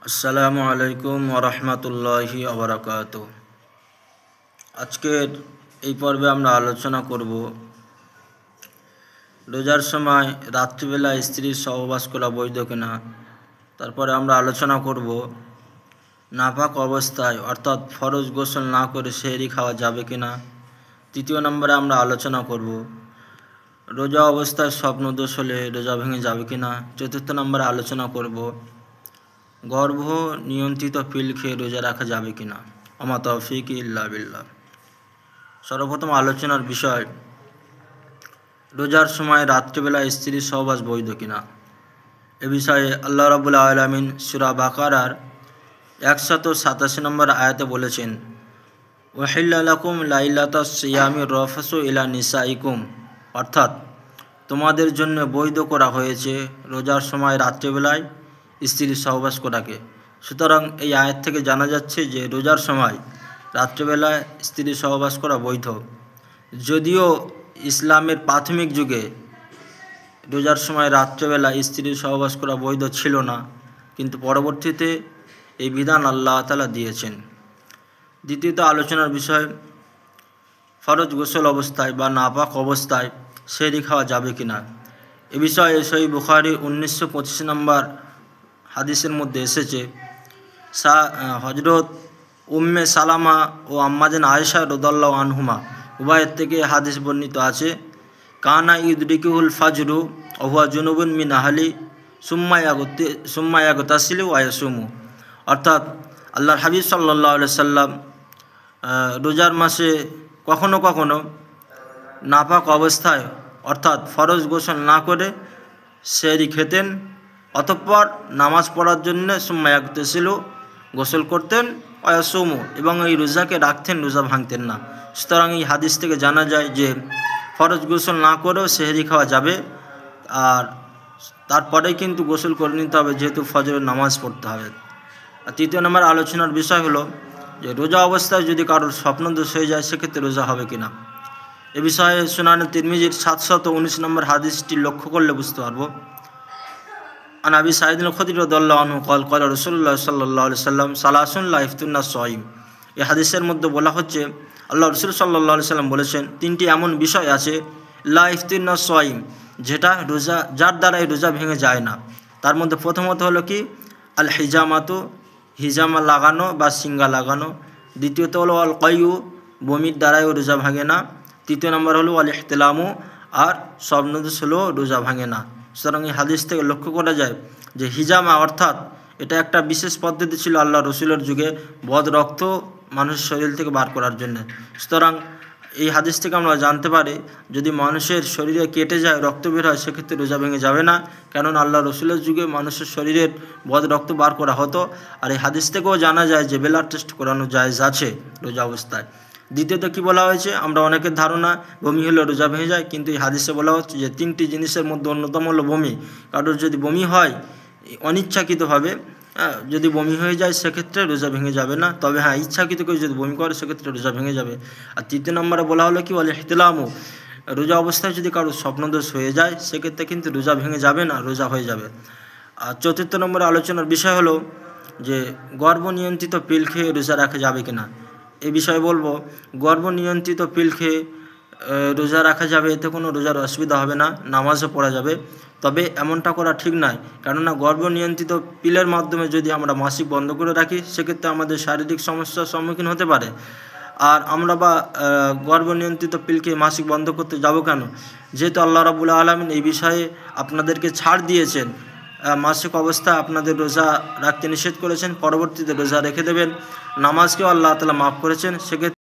আসসালামু আলাইকুম ওরহমতুল্লাহি ওবরাকাতুহু। আজকের এই পর্বে আমরা আলোচনা করব রোজার সময় রাত্রিবেলা স্ত্রীর সহবাস করা বৈধ কিনা। তারপরে আমরা আলোচনা করব নাপাক অবস্থায় অর্থাৎ ফরজ গোসল না করে সেহরি খাওয়া যাবে কিনা। তৃতীয় নম্বরে আমরা আলোচনা করব রোজা অবস্থায় স্বপ্নদোষ হলে রোজা ভেঙে যাবে কিনা। চতুর্থ নম্বরে আলোচনা করব গর্ভ নিয়ন্ত্রিত পিল খেয়ে রোজা রাখা যাবে কিনা। আমা তৌফিক ইল্লা বিল্লাহ। সর্বপ্রথম আলোচনার বিষয় রোজার সময় রাত্রিবেলা স্ত্রীর সহবাস বৈধ কিনা। এ বিষয়ে আল্লাহ রাব্বুল আলামিন সূরা বাকারার 187 নম্বর আয়াতে বলেছেন, ওয়াহিল্লা লাকুম লাইলাতাস সিয়ামি রাফাসু ইলা নিসাইকুম, অর্থাৎ তোমাদের জন্য বৈধ করা হয়েছে রোজার সময় রাত্রিবেলায় স্ত্রীর সহবাস করাকে। সুতরাং এই আয়াত থেকে জানা যাচ্ছে যে রোজার সময় রাত্রিবেলায় স্ত্রীর সহবাস করা বৈধ। যদিও ইসলামের প্রাথমিক যুগে রোজার সময় রাত্রিবেলা স্ত্রীর সহবাস করা বৈধ ছিল না, কিন্তু পরবর্তীতে এই বিধান আল্লাহ তাআলা দিয়েছেন। দ্বিতীয়ত আলোচনার বিষয় ফরজ গোসল অবস্থায় বা নাপাক অবস্থায় সেহরি খাওয়া যাবে কিনা। এ বিষয়ে সহিহ বুখারী 1925 নম্বর হাদিসের মধ্যে এসেছে, হযরত উম্মে সালামা ও আম্মাজান আয়েশা রাদিয়াল্লাহু আনহুমা উভয়ের থেকে হাদিস বর্ণিত আছে, কানা ইউদরিকুল ফাজরু ওয়া হুয়া জুনুবুন মিন আহলি সুম্মা ইয়াগতাসিলু ওয়া ইয়াসুমু, অর্থাৎ আল্লাহর হাবিব সাল্লাল্লাহু আলাইহি সাল্লাম রোজার মাসে কখনো কখনো নাপাক অবস্থায় অর্থাৎ ফরজ গোসল না করে সেহরি খেতেন, অতঃপর নামাজ পড়ার জন্য সুম্মা ইয়াগতাসিলু গোসল করতেন, ওয়া ইয়াসুমু এবং এই রোজাকে রাখতেন, রোজা ভাঙতেন না। সুতরাং এই হাদিস থেকে জানা যায় যে ফরজ গোসল না করেও সেহরি খাওয়া যাবে, আর তারপরেই কিন্তু গোসল করে নিতে হবে, যেহেতু ফজরের নামাজ পড়তে হবে। আর তৃতীয় নম্বর আলোচনার বিষয় হলো যে রোজা অবস্থায় যদি কারোর স্বপ্নদোষ হয়ে যায় সেক্ষেত্রে রোজা হবে কিনা। এ বিষয়ে সুনানে তিরমিজির 719 নম্বর হাদিসটি লক্ষ্য করলে বুঝতে পারবো। আন আবি সাঈদ আল-খুদরি রাদিয়াল্লাহু আনহু ক্বাল ক্বালা রাসূলুল্লাহ সাল্লাল্লাহু আলাইহি সাল্লাম সালাসুন লা ইফতুন্নাস সাঈম। এই হাদিসের মধ্যে বলা হচ্ছে আল্লাহ রাসূল সাল্লাল্লাহু আলাইহি সাল্লাম বলেছেন, তিনটি এমন বিষয় আছে লা ইফতুন্নাস সাঈম, যেটা রোজা যার দ্বারাই রোজা ভেঙে যায় না। তার মধ্যে প্রথমত হলো কি আল হিজামাতু, হিজামা লাগানো বা সিঙ্গা লাগানো। দ্বিতীয়ত হলো আল কাইয়ু, বমির দ্বারাও রোজা ভাঙে না। তৃতীয় নম্বর হলো আল ইহতিলামু, আর স্বপ্নদোষ হলো রোজা ভাঙে না। সুতরাং এই হাদিস থেকে লক্ষ্য করা যায় যে হিজামা অর্থাৎ এটা একটা বিশেষ পদ্ধতি ছিল আল্লাহ রসুলের যুগে বদ রক্ত মানুষের শরীর থেকে বার করার জন্য। সুতরাং এই হাদিস থেকে আমরা জানতে পারি যদি মানুষের শরীরে কেটে যায়, রক্ত বের হয়, সেক্ষেত্রে রোজা ভেঙে যাবে না, কারণ আল্লাহ রসুলের যুগে মানুষের শরীরের বদ রক্ত বার করা হতো। আর এই হাদিস থেকেও জানা যায় যে ব্লাড টেস্ট করানো জায়েজ আছে রোজা অবস্থায়। দ্বিতীয়ত কি বলা হয়েছে, আমরা অনেকের ধারণা বমি হলে রোজা ভেঙে যায়, কিন্তু এই হাদিসে বলা হচ্ছে যে তিনটি জিনিসের মধ্যে অন্যতম হলো বমি। কারোর যদি বমি হয় অনিচ্ছাকৃতভাবে, যদি বমি হয়ে যায় সেক্ষেত্রে রোজা ভেঙে যাবে না, তবে হ্যাঁ ইচ্ছাকৃত কেউ যদি বমি করে সেক্ষেত্রে রোজা ভেঙে যাবে। আর তৃতীয় নম্বরে বলা হলো কি বলে ইহতিলামু, রোজা অবস্থায় যদি কারোর স্বপ্নদোষ হয়ে যায় সেক্ষেত্রে কিন্তু রোজা ভেঙে যাবে না, রোজা হয়ে যাবে। আর চতুর্থ নম্বরে আলোচনার বিষয় হলো যে গর্ভ নিয়ন্ত্রিত পিল খেয়ে রোজা রাখা যাবে কিনা। এ বিষয়ে বলবো গর্ভ নিয়ন্ত্রিত পিল খেয়ে রোজা রাখা যাবে, এতে কোনো রোজার অসুবিধা হবে না, নামাজও পড়া যাবে। তবে এমনটা করা ঠিক নয়, কেননা গর্ভ নিয়ন্ত্রিত পিলের মাধ্যমে যদি আমরা মাসিক বন্ধ করে রাখি সেক্ষেত্রে আমাদের শারীরিক সমস্যার সম্মুখীন হতে পারে। আর আমরা বা গর্ভ নিয়ন্ত্রিত পিলকে মাসিক বন্ধ করতে যাব কেন, যেহেতু আল্লাহ রাব্বুল আলামিন এই বিষয়ে আপনাদেরকে ছাড় দিয়েছেন, মাসিক অবস্থায় আপনাদের রোজা রাখতে নিষেধ করেছেন, পরবর্তীতে রোজা রেখে দেবেন, নামাজকেও আল্লাহ তাআলা মাফ করেছেন। সেক্ষেত্রে